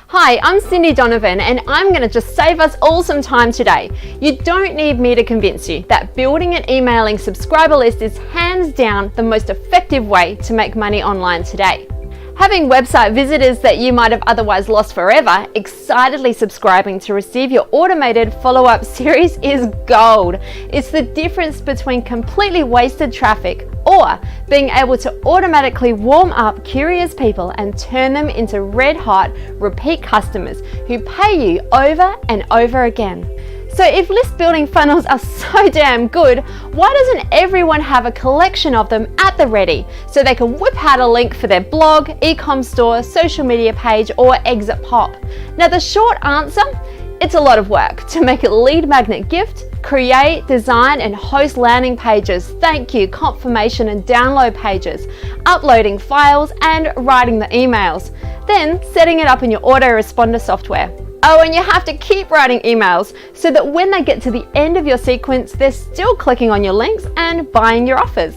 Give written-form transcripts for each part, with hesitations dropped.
Hi, I'm Cindy Donovan and I'm going to just save us all some time today. You don't need me to convince you that building an emailing subscriber list is hands down the most effective way to make money online today. Having website visitors that you might have otherwise lost forever excitedly subscribing to receive your automated follow-up series is gold. It's the difference between completely wasted traffic or being able to automatically warm up curious people and turn them into red-hot repeat customers who pay you over and over again. So if list building funnels are so damn good, why doesn't everyone have a collection of them at the ready so they can whip out a link for their blog, e-com store, social media page, or exit pop? Now the short answer, it's a lot of work to make a lead magnet gift, create, design, and host landing pages, thank you, confirmation, and download pages, uploading files, and writing the emails, then setting it up in your autoresponder software. Oh, and you have to keep writing emails so that when they get to the end of your sequence, they're still clicking on your links and buying your offers.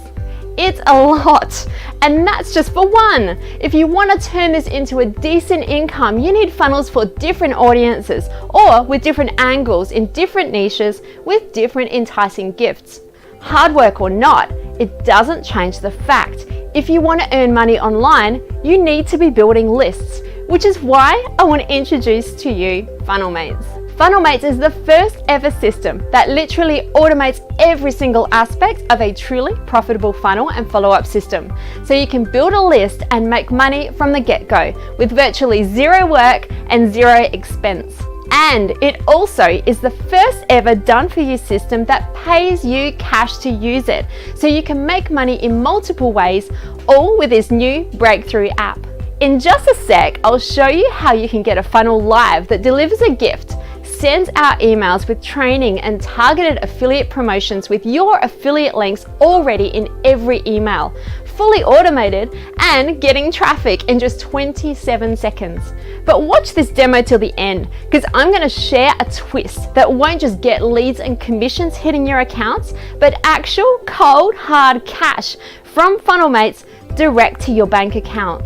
It's a lot, and that's just for one. If you want to turn this into a decent income, you need funnels for different audiences or with different angles in different niches with different enticing gifts. Hard work or not, it doesn't change the fact. If you want to earn money online, you need to be building lists, which is why I want to introduce to you FunnelMates. FunnelMates is the first ever system that literally automates every single aspect of a truly profitable funnel and follow-up system. So you can build a list and make money from the get-go with virtually zero work and zero expense. And it also is the first ever done-for-you system that pays you cash to use it. So you can make money in multiple ways, all with this new breakthrough app. In just a sec, I'll show you how you can get a funnel live that delivers a gift, sends out emails with training and targeted affiliate promotions with your affiliate links already in every email, fully automated and getting traffic in just 27 seconds. But watch this demo till the end because I'm going to share a twist that won't just get leads and commissions hitting your accounts, but actual cold hard cash from FunnelMates direct to your bank account.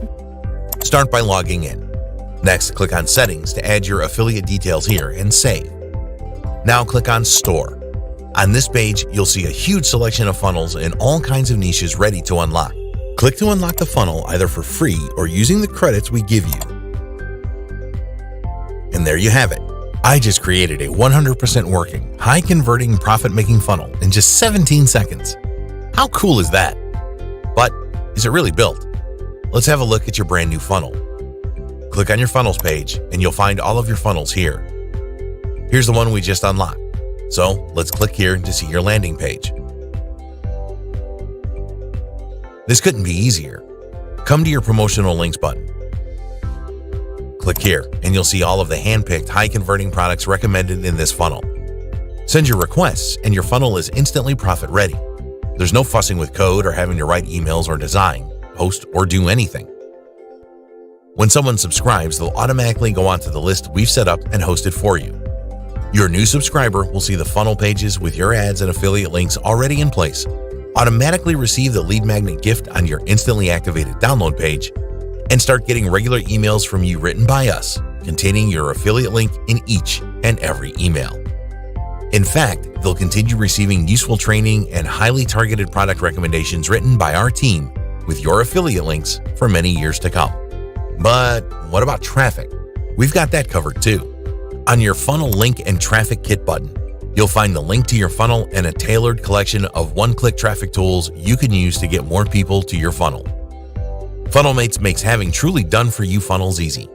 Start by logging in. Next, click on Settings to add your affiliate details here and save. Now click on Store. On this page, you'll see a huge selection of funnels in all kinds of niches ready to unlock. Click to unlock the funnel either for free or using the credits we give you. And there you have it. I just created a 100% working, high-converting, profit-making funnel in just 17 seconds. How cool is that? But is it really built? Let's have a look at your brand new funnel. Click on your funnels page and you'll find all of your funnels here. Here's the one we just unlocked. So let's click here to see your landing page. This couldn't be easier. Come to your promotional links button. Click here and you'll see all of the hand-picked high-converting products recommended in this funnel. Send your requests and your funnel is instantly profit ready. There's no fussing with code or having to write emails or design, host, or do anything. When someone subscribes, they'll automatically go onto the list we've set up and hosted for you. Your new subscriber will see the funnel pages with your ads and affiliate links already in place, automatically receive the lead magnet gift on your instantly activated download page, and start getting regular emails from you written by us, containing your affiliate link in each and every email. In fact, they'll continue receiving useful training and highly targeted product recommendations written by our team with your affiliate links for many years to come. But what about traffic? We've got that covered too. On your funnel link and traffic kit button, you'll find the link to your funnel and a tailored collection of one-click traffic tools you can use to get more people to your funnel. FunnelMates makes having truly done-for-you funnels easy.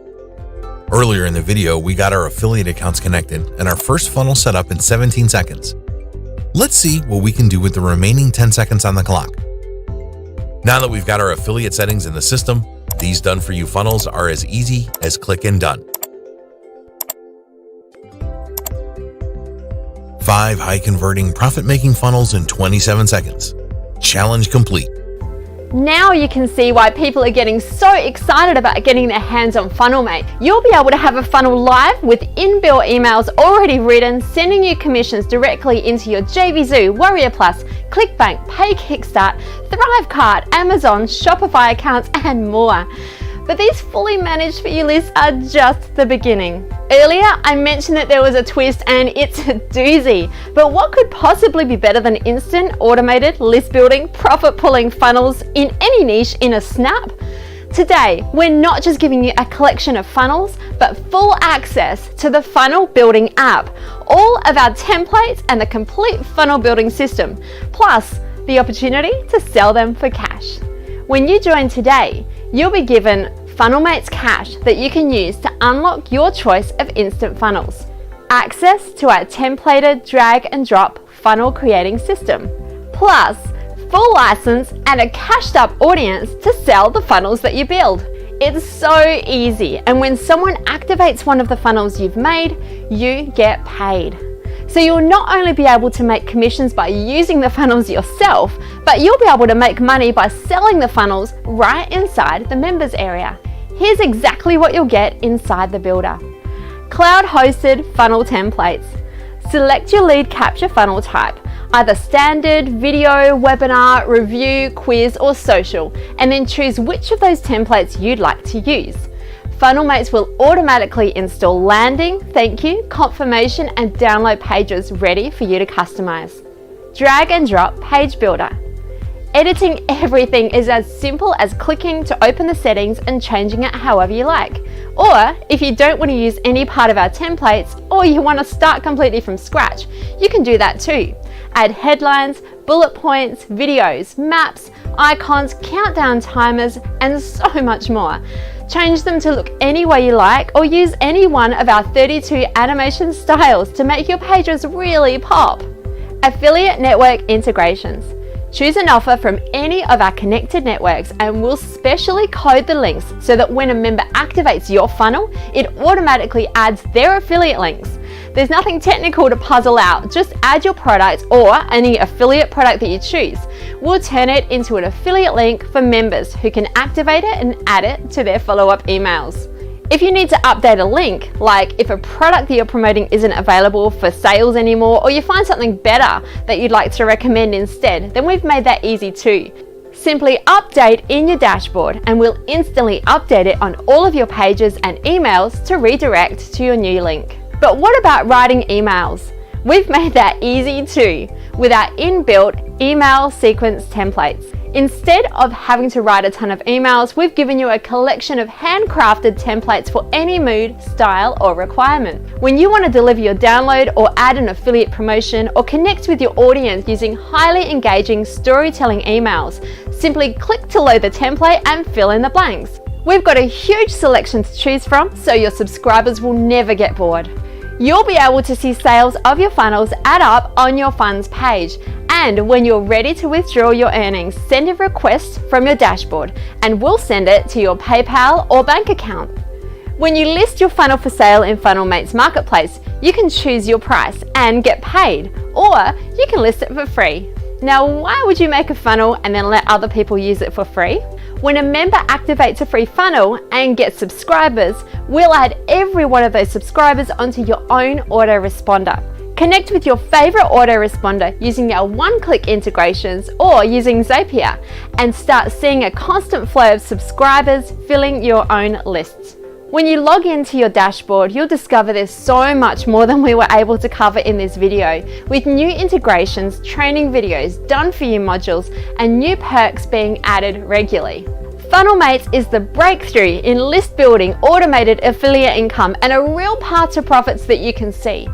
Earlier in the video, we got our affiliate accounts connected and our first funnel set up in 17 seconds. Let's see what we can do with the remaining 10 seconds on the clock. Now that we've got our affiliate settings in the system, these done-for-you funnels are as easy as click and done. 5 high-converting, profit-making funnels in 27 seconds. Challenge complete. Now you can see why people are getting so excited about getting their hands on FunnelMate. You'll be able to have a funnel live with inbuilt emails already written, sending you commissions directly into your JVZoo, Warrior Plus, ClickBank, Pay Kickstart, Thrivecart, Amazon, Shopify accounts, and more. But these fully managed for you lists are just the beginning. Earlier, I mentioned that there was a twist, and it's a doozy. But what could possibly be better than instant, automated, list building, profit pulling funnels in any niche in a snap? Today, we're not just giving you a collection of funnels, but full access to the funnel building app, all of our templates and the complete funnel building system, plus the opportunity to sell them for cash. When you join today, you'll be given FunnelMates Cash that you can use to unlock your choice of instant funnels, access to our templated drag and drop funnel creating system, plus full license and a cashed up audience to sell the funnels that you build. It's so easy, and when someone activates one of the funnels you've made, you get paid. So you'll not only be able to make commissions by using the funnels yourself, but you'll be able to make money by selling the funnels right inside the members area. Here's exactly what you'll get inside the builder. Cloud-hosted funnel templates. Select your lead capture funnel type, either standard, video, webinar, review, quiz, or social, and then choose which of those templates you'd like to use. FunnelMates will automatically install landing, thank you, confirmation, and download pages ready for you to customize. Drag and drop page builder. Editing everything is as simple as clicking to open the settings and changing it however you like. Or if you don't want to use any part of our templates, or you want to start completely from scratch, you can do that too. Add headlines, bullet points, videos, maps, icons, countdown timers, and so much more. Change them to look any way you like, or use any one of our 32 animation styles to make your pages really pop. Affiliate network integrations. Choose an offer from any of our connected networks, and we'll specially code the links so that when a member activates your funnel, it automatically adds their affiliate links. There's nothing technical to puzzle out, just add your product or any affiliate product that you choose. We'll turn it into an affiliate link for members who can activate it and add it to their follow-up emails. If you need to update a link, like if a product that you're promoting isn't available for sales anymore, or you find something better that you'd like to recommend instead, then we've made that easy too. Simply update in your dashboard and we'll instantly update it on all of your pages and emails to redirect to your new link. But what about writing emails? We've made that easy too with our inbuilt email sequence templates. Instead of having to write a ton of emails, we've given you a collection of handcrafted templates for any mood, style, or requirement. When you want to deliver your download or add an affiliate promotion or connect with your audience using highly engaging storytelling emails, simply click to load the template and fill in the blanks. We've got a huge selection to choose from, so your subscribers will never get bored. You'll be able to see sales of your funnels add up on your funds page. And when you're ready to withdraw your earnings, send a request from your dashboard and we'll send it to your PayPal or bank account. When you list your funnel for sale in FunnelMates Marketplace, you can choose your price and get paid, or you can list it for free. Now, why would you make a funnel and then let other people use it for free? When a member activates a free funnel and gets subscribers, we'll add every one of those subscribers onto your own autoresponder. Connect with your favorite autoresponder using our one-click integrations or using Zapier and start seeing a constant flow of subscribers filling your own lists. When you log into your dashboard, you'll discover there's so much more than we were able to cover in this video, with new integrations, training videos, done-for-you modules, and new perks being added regularly. FunnelMates is the breakthrough in list building, automated affiliate income, and a real path to profits that you can see.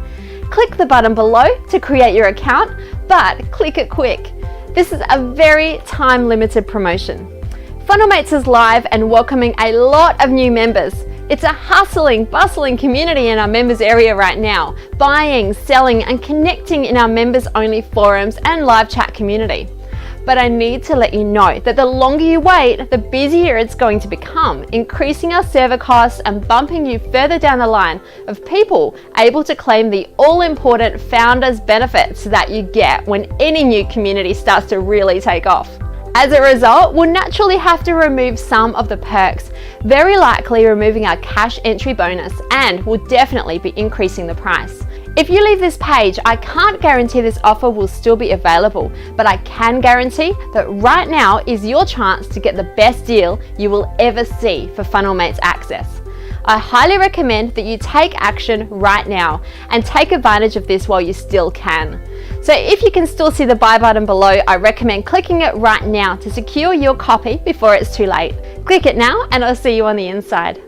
Click the button below to create your account, but click it quick. This is a very time-limited promotion. FunnelMates is live and welcoming a lot of new members. It's a hustling, bustling community in our members area right now, buying, selling, and connecting in our members-only forums and live chat community. But I need to let you know that the longer you wait, the busier it's going to become, increasing our server costs and bumping you further down the line of people able to claim the all-important founders benefits that you get when any new community starts to really take off. As a result, we'll naturally have to remove some of the perks, very likely removing our cash entry bonus, and we'll definitely be increasing the price. If you leave this page, I can't guarantee this offer will still be available, but I can guarantee that right now is your chance to get the best deal you will ever see for FunnelMates Access. I highly recommend that you take action right now and take advantage of this while you still can. So if you can still see the buy button below, I recommend clicking it right now to secure your copy before it's too late. Click it now and I'll see you on the inside.